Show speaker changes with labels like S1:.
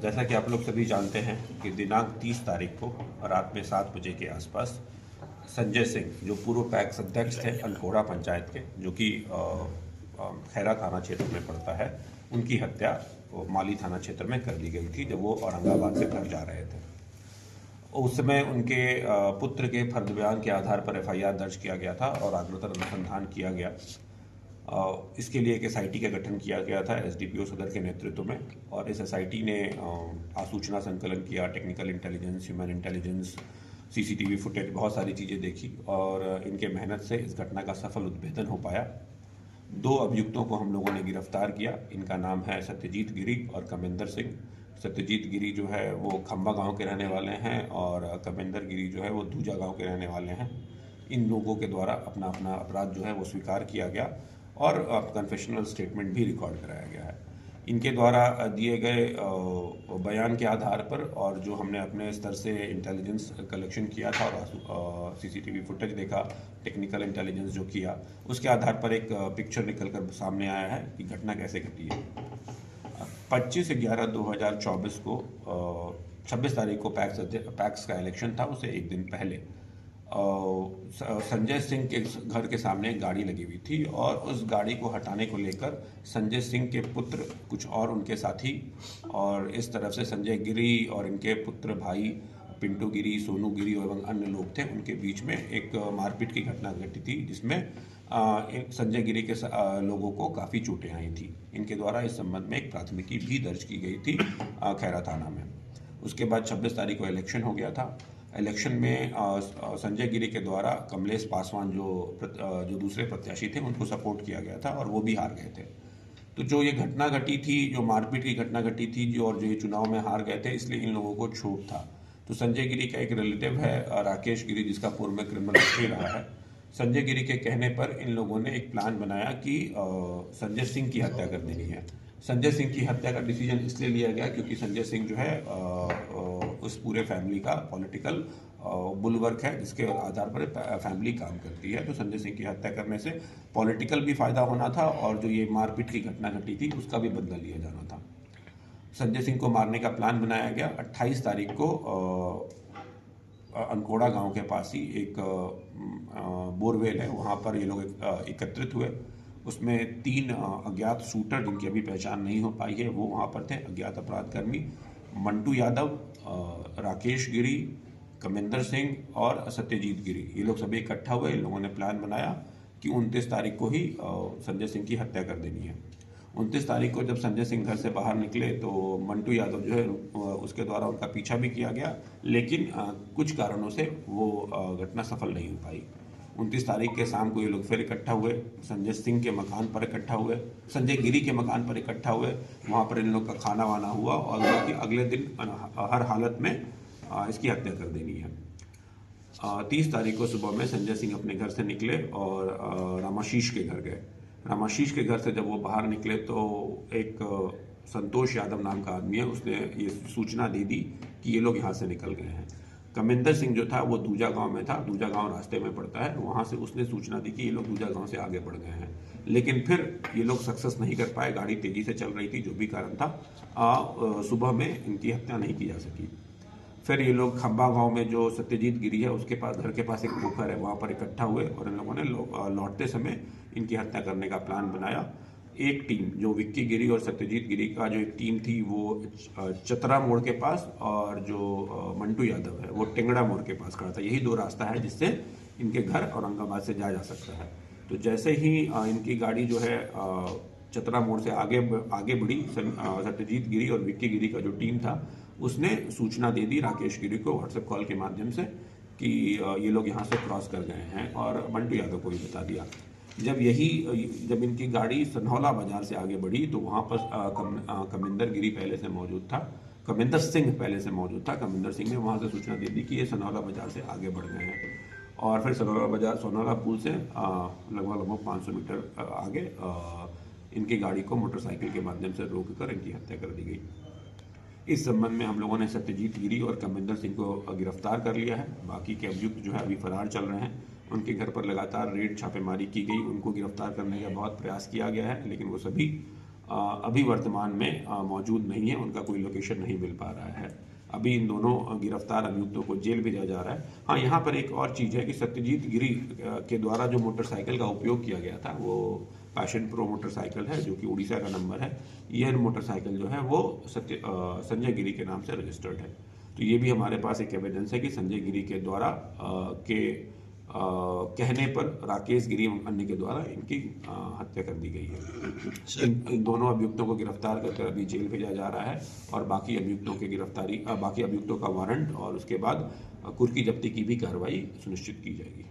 S1: जैसा कि आप लोग सभी जानते हैं कि दिनांक 30 तारीख को रात में 7 बजे के आसपास संजय सिंह, जो पूर्व पैक्स अध्यक्ष थे अनकोड़ा पंचायत के, जो कि खैरा थाना क्षेत्र में पड़ता है, उनकी हत्या माली थाना क्षेत्र में कर दी गई थी जब वो औरंगाबाद से घर जा रहे थे। उस समय उनके पुत्र के फर्द बयान के आधार पर एफआईआर दर्ज किया गया था और अग्रतर अनुसंधान किया गया। इसके लिए एक एसआईटी का गठन किया गया था एसडीपीओ सदर के नेतृत्व में, और इस एसआईटी ने आसूचना संकलन किया, technical intelligence, human intelligence, CCTV footage, बहुत सारी चीज़ें देखी और इनके मेहनत से इस घटना का सफल उद्भेदन हो पाया। 2 अभियुक्तों को हम लोगों ने गिरफ्तार किया। इनका नाम है सत्यजीत गिरी और कमिंदर सिंह। सत्यजीत गिरी जो है वो खंबा गांव के रहने वाले हैं और कमिंदर गिरी जो है वो दूजा गांव के रहने वाले हैं। इन लोगों के द्वारा अपना अपना अपराध जो है वो स्वीकार किया गया और कन्फेशनल स्टेटमेंट भी रिकॉर्ड कराया गया है। इनके द्वारा दिए गए बयान के आधार पर और जो हमने अपने स्तर से इंटेलिजेंस कलेक्शन किया था और सीसीटीवी फुटेज देखा, टेक्निकल इंटेलिजेंस जो किया, उसके आधार पर एक पिक्चर निकल कर सामने आया है कि घटना कैसे घटी है। 25/11/2024 को 26 तारीख को पैक्स का इलेक्शन था, उससे एक दिन पहले संजय सिंह के घर के सामने एक गाड़ी लगी हुई थी और उस गाड़ी को हटाने को लेकर संजय सिंह के पुत्र, कुछ और उनके साथी और इस तरफ से संजय गिरी और इनके पुत्र भाई पिंटू गिरी, सोनू गिरी एवं अन्य लोग थे, उनके बीच में एक मारपीट की घटना घटी थी जिसमें संजय गिरी के लोगों को काफ़ी चोटें आई थी। इनके द्वारा इस संबंध में एक प्राथमिकी भी दर्ज की गई थी खैरा थाना में। उसके बाद 26 तारीख को इलेक्शन हो गया था। इलेक्शन में संजय गिरी के द्वारा कमलेश पासवान जो दूसरे प्रत्याशी थे उनको सपोर्ट किया गया था और वो भी हार गए थे। तो जो ये घटना घटी थी, जो मारपीट की घटना घटी थी और जो ये चुनाव में हार गए थे, इसलिए इन लोगों को छूट था। तो संजय गिरी का एक रिलेटिव है राकेश गिरी, जिसका पूर्व में क्रिमिनल हिस्ट्री रहा है। संजय गिरी के कहने पर इन लोगों ने एक प्लान बनाया कि संजय सिंह की हत्या कर देनी है। संजय सिंह की हत्या का डिसीजन इसलिए लिया गया क्योंकि संजय सिंह जो है उस पूरे फैमिली का पॉलिटिकल बुलवर्क है, जिसके आधार पर फैमिली काम करती है। तो संजय सिंह की हत्या करने से पॉलिटिकल भी फायदा होना था और जो ये मारपीट की घटना घटी थी उसका भी बदला लिया जाना था। संजय सिंह को मारने का प्लान बनाया गया। 28 तारीख को अनकोड़ा गांव के पास ही एक बोरवेल है, वहाँ पर ये लोग एकत्रित हुए। उसमें 3 अज्ञात शूटर, जिनकी अभी पहचान नहीं हो पाई है, वो वहाँ पर थे। अज्ञात अपराधकर्मी मंटू यादव, राकेश गिरी, कमिंदर सिंह और सत्यजीत गिरी, ये लोग सभी इकट्ठा हुए। इन लोगों ने प्लान बनाया कि 29 तारीख को ही संजय सिंह की हत्या कर देनी है। 29 तारीख को जब संजय सिंह घर से बाहर निकले तो मंटू यादव जो है उसके द्वारा उनका पीछा भी किया गया, लेकिन कुछ कारणों से वो घटना सफल नहीं हो पाई। 29 तारीख के शाम को ये लोग फिर इकट्ठा हुए, संजय सिंह के मकान पर इकट्ठा हुए, संजय गिरी के मकान पर इकट्ठा हुए। वहाँ पर इन लोग का खाना वाना हुआ और अगले दिन हर हालत में इसकी हत्या कर देनी है। 30 तारीख को सुबह में संजय सिंह अपने घर से निकले और रामाशीष के घर गए। रामाशीष के घर से जब वो बाहर निकले तो एक संतोष यादव नाम का आदमी है, उसने ये सूचना दे दी कि ये लोग यहाँ से निकल गए हैं। कमिंदर सिंह जो था वो दूजा गांव में था, दूजा गांव रास्ते में पड़ता है, वहाँ से उसने सूचना दी कि ये लोग दूजा गांव से आगे बढ़ गए हैं। लेकिन फिर ये लोग सक्सेस नहीं कर पाए, गाड़ी तेज़ी से चल रही थी, जो भी कारण था सुबह में इनकी हत्या नहीं की जा सकी। फिर ये लोग खंबा गांव में जो सत्यजीत गिरी है उसके पास, घर के पास एक पोखर है, वहाँ पर इकट्ठा हुए और इन लोगों ने लौटते समय इनकी हत्या करने का प्लान बनाया। एक टीम, जो विक्की गिरी और सत्यजीत गिरी का जो एक टीम थी, वो चतरा मोड़ के पास, और जो मंटू यादव है वो टेंगड़ा मोड़ के पास खड़ा था। यही 2 रास्ता है जिससे इनके घर औरंगाबाद से जाया जा सकता है। तो जैसे ही इनकी गाड़ी जो है चतरा मोड़ से आगे बढ़ी, सत्यजीत गिरी और विक्की गिरी का जो टीम था उसने सूचना दे दी राकेश गिरी को व्हाट्सएप कॉल के माध्यम से कि ये लोग यहाँ से क्रॉस कर गए हैं, और मंटू यादव को भी बता दिया। जब इनकी गाड़ी सनहौला बाजार से आगे बढ़ी तो वहाँ पर कमिंदर गिरी पहले से मौजूद था, कमिंदर सिंह पहले से मौजूद था। कमिंदर सिंह ने वहाँ से सूचना दे दी कि ये सनहौला बाजार से आगे बढ़ गए हैं, और फिर सोनौला पुल से लगभग 500 मीटर आगे इनकी गाड़ी को मोटरसाइकिल के माध्यम से रोककर इनकी हत्या कर दी गई। इस संबंध में हम लोगों ने सत्यजीत गिरी और कमिंदर सिंह को गिरफ्तार कर लिया है। बाकी के अभियुक्त जो है अभी फरार चल रहे हैं। उनके घर पर लगातार रेड छापेमारी की गई, उनको गिरफ्तार करने का बहुत प्रयास किया गया है, लेकिन वो सभी अभी वर्तमान में मौजूद नहीं है, उनका कोई लोकेशन नहीं मिल पा रहा है। अभी इन दोनों गिरफ्तार अभियुक्तों को जेल भेजा जा रहा है। हाँ, यहाँ पर एक और चीज़ है कि सत्यजीत गिरी के द्वारा जो मोटरसाइकिल का उपयोग किया गया था वो पैशन प्रो मोटरसाइकिल है, जो कि उड़ीसा का नंबर है। यह मोटरसाइकिल जो है वो संजय गिरी के नाम से रजिस्टर्ड है। तो ये भी हमारे पास एक एविडेंस है कि संजय गिरी के द्वारा कहने पर राकेश गिरी एवं अन्य के द्वारा इनकी हत्या कर दी गई है। इन दोनों अभियुक्तों को गिरफ्तार करके अभी जेल भेजा जा रहा है और बाकी अभियुक्तों का वारंट और उसके बाद कुर्की जब्ती की भी कार्रवाई सुनिश्चित की जाएगी।